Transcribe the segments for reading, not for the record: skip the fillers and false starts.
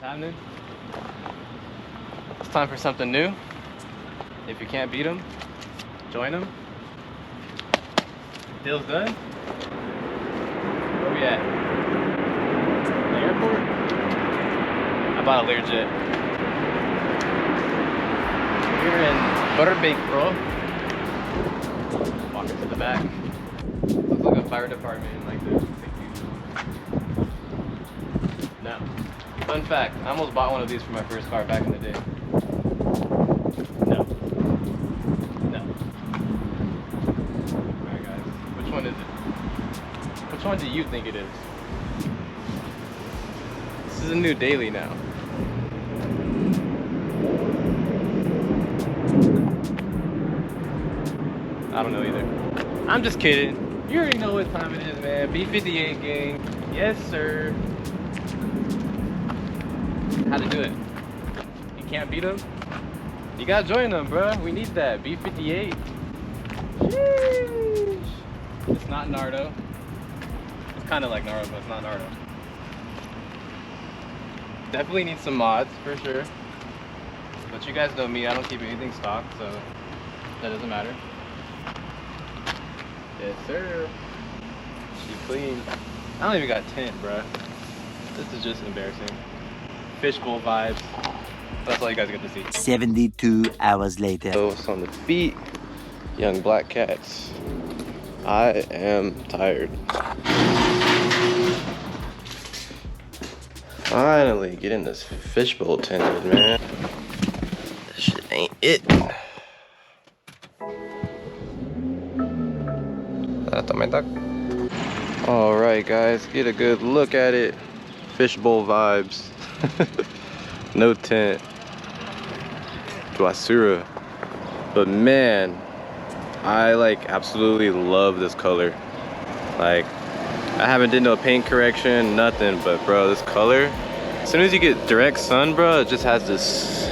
What's happening? It's time for something new. If you can't beat them, join them. Deal's done. Where we at? The airport? I bought a Learjet. We're in Burbank, bro. Walking to the back. Looks like a fire department like this. No. Fun fact, I almost bought one of these for my first car back in the day. No. No. Alright guys, which one is it? Which one do you think it is? This is a new daily now. I don't know either. I'm just kidding. You already know what time it is, man. B58 gang. Yes, sir. How to do it? You can't beat them? You gotta join them, bro. We need that. B58. Sheesh. It's not Nardo. It's kind of like Nardo, but it's not Nardo. Definitely need some mods for sure. But you guys know me, I don't keep anything stocked, so that doesn't matter. Yes, sir. She clean. I don't even got tint, bro. This is just embarrassing. Fishbowl vibes. That's all you guys get to see. 72 hours later. It's on the feet. Young black cats. I am tired. Finally getting this fishbowl tinted, man. This shit ain't it. Alright guys, get a good look at it. Fishbowl vibes. No tint. Dwasura. But man, I like absolutely love this color. Like, I haven't did no paint correction, nothing, but bro, this color, as soon as you get direct sun, bro, it just has this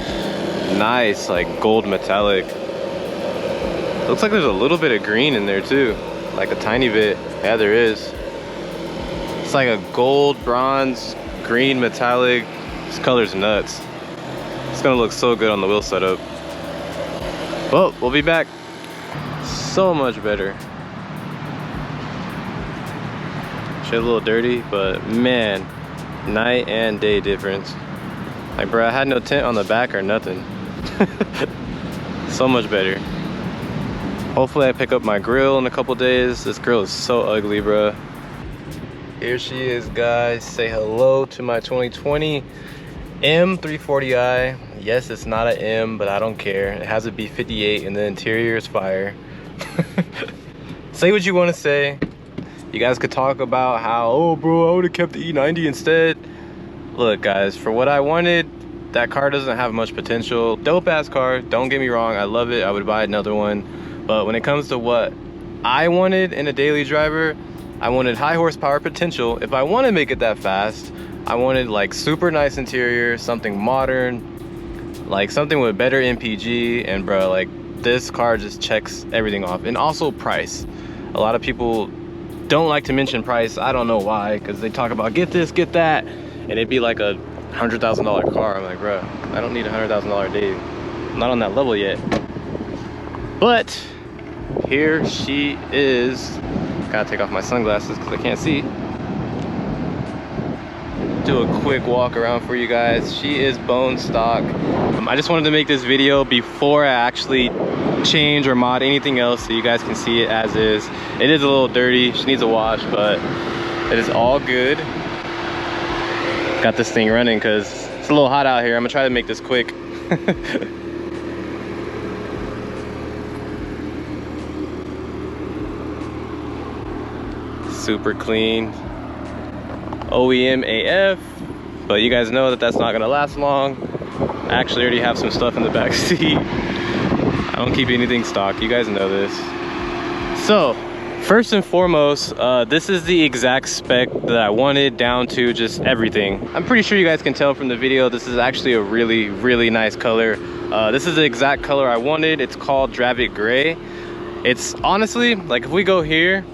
nice like gold metallic. Looks like there's a little bit of green in there too, like a tiny bit. Yeah, there is. It's like a gold, bronze, green metallic. This color's nuts. It's gonna look so good on the wheel setup. Well, we'll be back. So much better. Shit a little dirty, but man, night and day difference. Like bro, I had no tint on the back or nothing. So much better. Hopefully I pick up my grill in a couple days. This grill is so ugly, bro. Here she is, guys. Say hello to my 2020 M340i. Yes, it's not an M, but I don't care. It has a B58 and the interior is fire. Say what you want to say. You guys could talk about how, oh bro, I would have kept the E90 instead. Look guys, for what I wanted, that car doesn't have much potential. Dope ass car, don't get me wrong, I love it. I would buy another one. But when it comes to what I wanted in a daily driver, I wanted high horsepower potential. If I want to make it that fast, I wanted like super nice interior, something modern, like something with better MPG. And bro, like this car just checks everything off. And also price. A lot of people don't like to mention price. I don't know why, because they talk about get this, get that, and it'd be like a $100,000 car. I'm like, bro, I don't need a $100,000 day. I'm not on that level yet. But here she is. Gotta take off my sunglasses because I can't see. Do a quick walk around for you guys. She is bone stock. I just wanted to make this video before I actually change or mod anything else so you guys can see it as is. It is a little dirty. She needs a wash, but it is all good. Got this thing running because it's a little hot out here. I'm gonna try to make this quick. Super clean, OEM AF, but you guys know that that's not gonna last long. I actually already have some stuff in the back seat. I don't keep anything stock, you guys know this. So first and foremost, this is the exact spec that I wanted, down to just everything. I'm pretty sure you guys can tell from the video, this is actually a really nice color. This is the exact color I wanted. It's called Dravit Gray. It's honestly, like if we go here,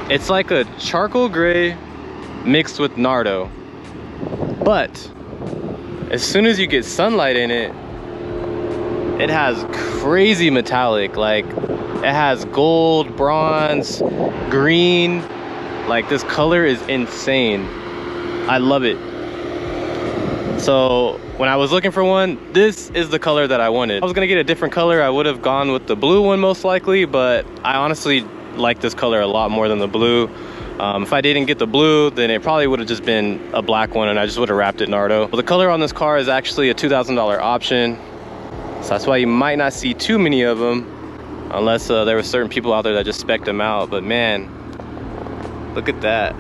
it's like a charcoal gray mixed with Nardo. But as soon as you get sunlight in it, it has crazy metallic. Like, it has gold, bronze, green. Like, this color is insane. I love it. So when I was looking for one, this is the color that I wanted. If I was gonna get a different color, I would have gone with the blue one most likely, but I honestly like this color a lot more than the blue. If I didn't get the blue, then it probably would have just been a black one and I just would have wrapped it Nardo. Well, the color on this car is actually a $2,000 option. So that's why you might not see too many of them unless there were certain people out there that just spec'd them out. But man, look at that.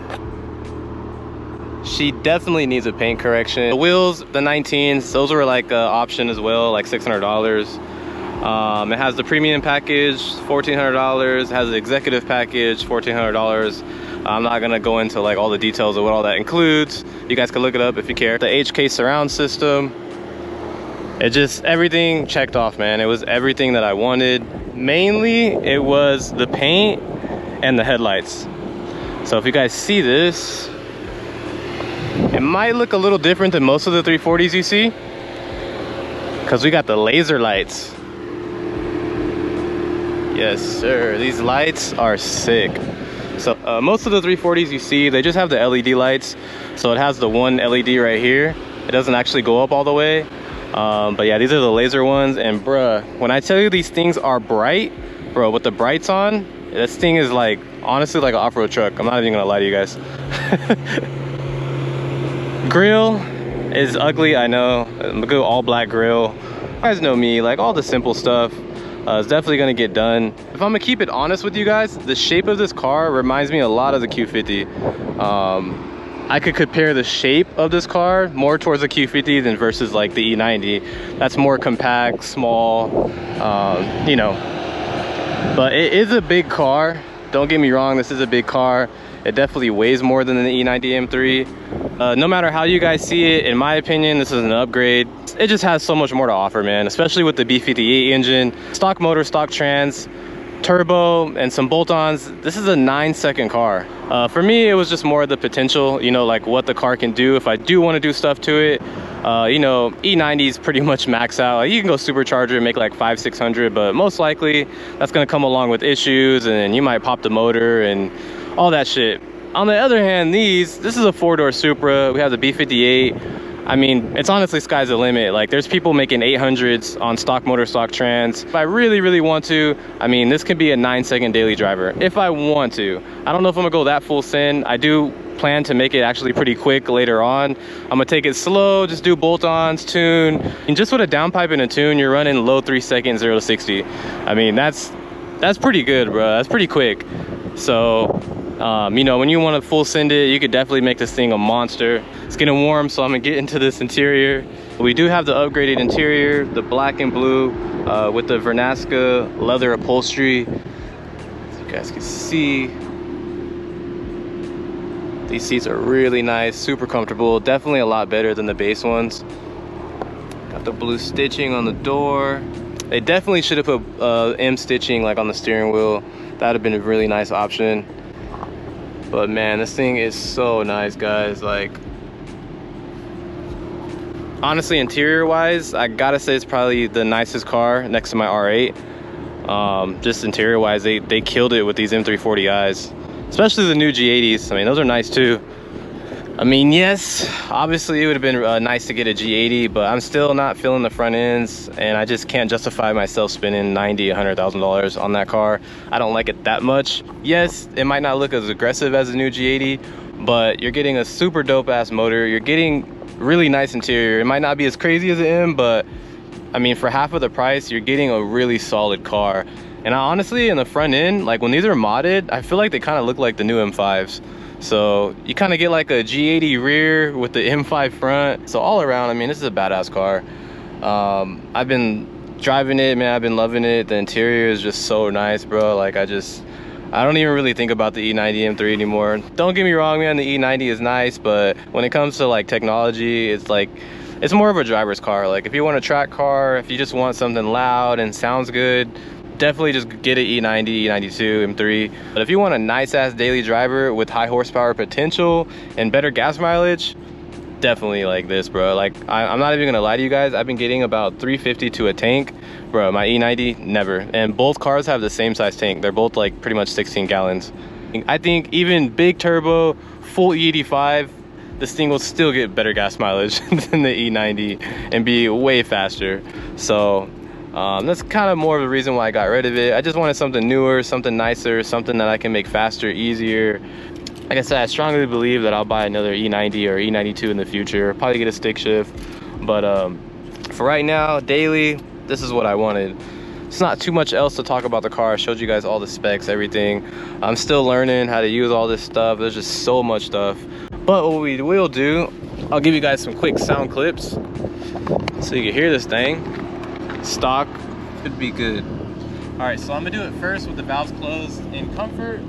She definitely needs a paint correction. The wheels, the 19s, those were like an option as well, like $600. It has the premium package, $1,400. It has the executive package, $1,400. I'm not gonna go into like all the details of what all that includes. You guys can look it up if you care. The HK surround system, it just, everything checked off, man. It was everything that I wanted. Mainly, it was the paint and the headlights. So if you guys see this, it might look a little different than most of the 340s you see, because we got the laser lights. Yes, sir. These lights are sick. So most of the 340s you see, they just have the LED lights. So it has the one LED right here. It doesn't actually go up all the way. But yeah, these are the laser ones. And bruh, when I tell you these things are bright, bro, with the brights on, this thing is like, honestly, like an off-road truck. I'm not even gonna lie to you guys. Grill is ugly, I know. I'm a good all black grill. You guys know me, like all the simple stuff is definitely gonna get done. If I'm gonna keep it honest with you guys, the shape of this car reminds me a lot of the Q50. I could compare the shape of this car more towards the Q50 than versus like the E90. That's more compact, small, you know. But it is a big car. Don't get me wrong, this is a big car. It definitely weighs more than the E90 M3. No matter how you guys see it, in my opinion, this is an upgrade. It just has so much more to offer, man, especially with the B58 engine. Stock motor, stock trans, turbo, and some bolt-ons. This is a 9-second car. For me, it was just more of the potential, you know, like what the car can do if I do want to do stuff to it. You know, E90s pretty much max out. Like, you can go supercharger and make like 500-600, but most likely that's going to come along with issues, and you might pop the motor and all that shit. On the other hand, this is a 4-door Supra. We have the B58. I mean, it's honestly sky's the limit. Like, there's people making 800s on stock motor, stock trans. If I really, really want to, I mean, this could be a 9-second daily driver if I want to. I don't know if I'm gonna go that full send. I do plan to make it actually pretty quick later on. I'm gonna take it slow, just do bolt-ons, tune, and just with a downpipe and a tune, you're running low 3 seconds, 0 to 60. I mean, that's pretty good, bro. That's pretty quick. So, you know, when you want to full send it, you could definitely make this thing a monster. It's getting warm, so I'm gonna get into this interior. We do have the upgraded interior, the black and blue with the Vernasca leather upholstery. As you guys can see, these seats are really nice, super comfortable, definitely a lot better than the base ones. Got the blue stitching on the door. They definitely should have put M stitching like on the steering wheel. That would have been a really nice option. But man, this thing is so nice, guys. Like, honestly, interior wise, I gotta say it's probably the nicest car next to my R8. Just interior wise, they killed it with these M340i's, especially the new G80s. I mean, those are nice too. I mean, yes, obviously it would have been nice to get a G80, but I'm still not feeling the front ends, and I just can't justify myself spending $90,000, $100,000 on that car. I don't like it that much. Yes, it might not look as aggressive as the new G80, but you're getting a super dope ass motor. You're getting really nice interior. It might not be as crazy as the M, but I mean, for half of the price, you're getting a really solid car. And honestly, in the front end, like when these are modded, I feel like they kind of look like the new M5s. So you kind of get like a G80 rear with the M5 front. So all around, I mean, this is a badass car. I've been driving it, man. I've been loving it. The interior is just so nice, bro. Like, I don't even really think about the E90 M3 anymore. Don't get me wrong, man, the E90 is nice, but when it comes to like technology, it's like, it's more of a driver's car. Like, if you want a track car, if you just want something loud and sounds good, definitely just get an E90, E92, M3. But if you want a nice ass daily driver with high horsepower potential and better gas mileage, definitely like this, bro. Like I'm not even gonna lie to you guys, I've been getting about 350 to a tank, bro. My E90 never. And both cars have the same size tank. They're both like pretty much 16 gallons. I think even big turbo full E85, this thing will still get better gas mileage than the E90 and be way faster. So that's kind of more of the reason why I got rid of it. I just wanted something newer, something nicer, something that I can make faster, easier. Like I said, I strongly believe that I'll buy another E90 or E92 in the future, probably get a stick shift. But for right now, daily, this is what I wanted. It's not too much else to talk about the car. I showed you guys all the specs, everything. I'm still learning how to use all this stuff. There's just so much stuff. But what we will do, I'll give you guys some quick sound clips so you can hear this thing. Stock should be good. All right, so I'm gonna do it first with the valves closed in comfort.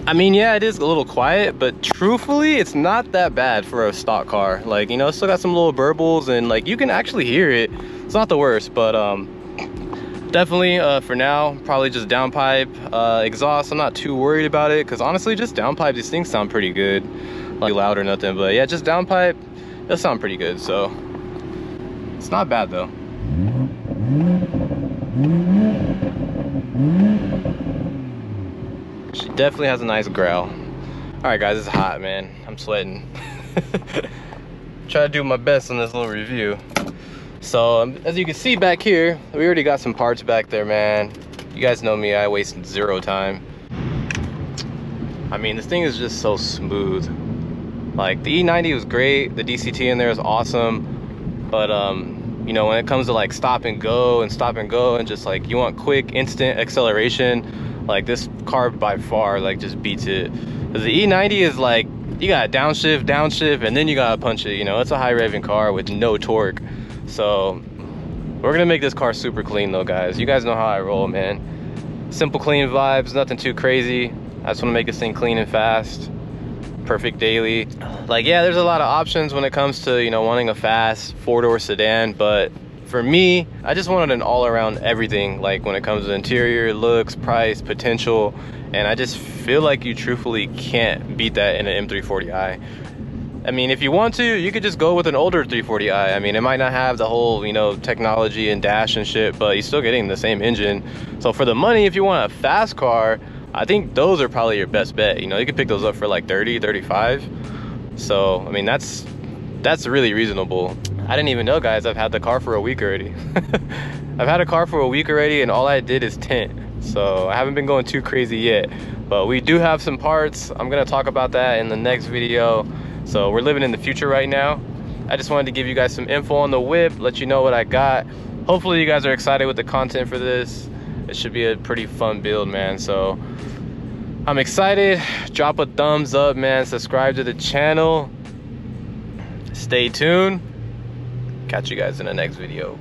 I mean, yeah, it is a little quiet, but truthfully, it's not that bad for a stock car. Like, you know, it's still got some little burbles and like you can actually hear it. It's not the worst, but definitely for now, probably just downpipe, exhaust. I'm not too worried about it because honestly, just downpipe, these things sound pretty good. Not loud or nothing, but yeah, just downpipe, it'll sound pretty good. So it's not bad though. She definitely has a nice growl. All right, guys, it's hot, man. I'm sweating. Try to do my best on this little review. So as you can see back here, we already got some parts back there, man. You guys know me, I waste zero time. I mean, this thing is just so smooth. Like the E90 was great, the DCT in there is awesome, but you know, when it comes to like stop and go and just like you want quick instant acceleration, like this car by far like just beats it. Because the E90 is like, you gotta downshift, and then you gotta punch it. You know, it's a high revving car with no torque. So we're gonna make this car super clean though, guys. You guys know how I roll, man. Simple, clean vibes, nothing too crazy. I just wanna make this thing clean and fast. Perfect daily. Like, yeah, there's a lot of options when it comes to, you know, wanting a fast four-door sedan, but for me, I just wanted an all-around everything, like when it comes to interior, looks, price, potential, and I just feel like you truthfully can't beat that in an M340i. I mean, if you want to, you could just go with an older 340i. I mean, it might not have the whole, you know, technology and dash and shit, but you're still getting the same engine. So for the money, if you want a fast car, I think those are probably your best bet. You know, you can pick those up for like 30, 35. So, I mean, that's really reasonable. I didn't even know, guys, I've had the car for a week already. I've had a car for a week already and all I did is tint. So I haven't been going too crazy yet, but we do have some parts. I'm gonna talk about that in the next video. So we're living in the future right now. I just wanted to give you guys some info on the whip, let you know what I got. Hopefully you guys are excited with the content for this. It should be a pretty fun build, man. So I'm excited. Drop a thumbs up, man. Subscribe to the channel. Stay tuned. Catch you guys in the next video.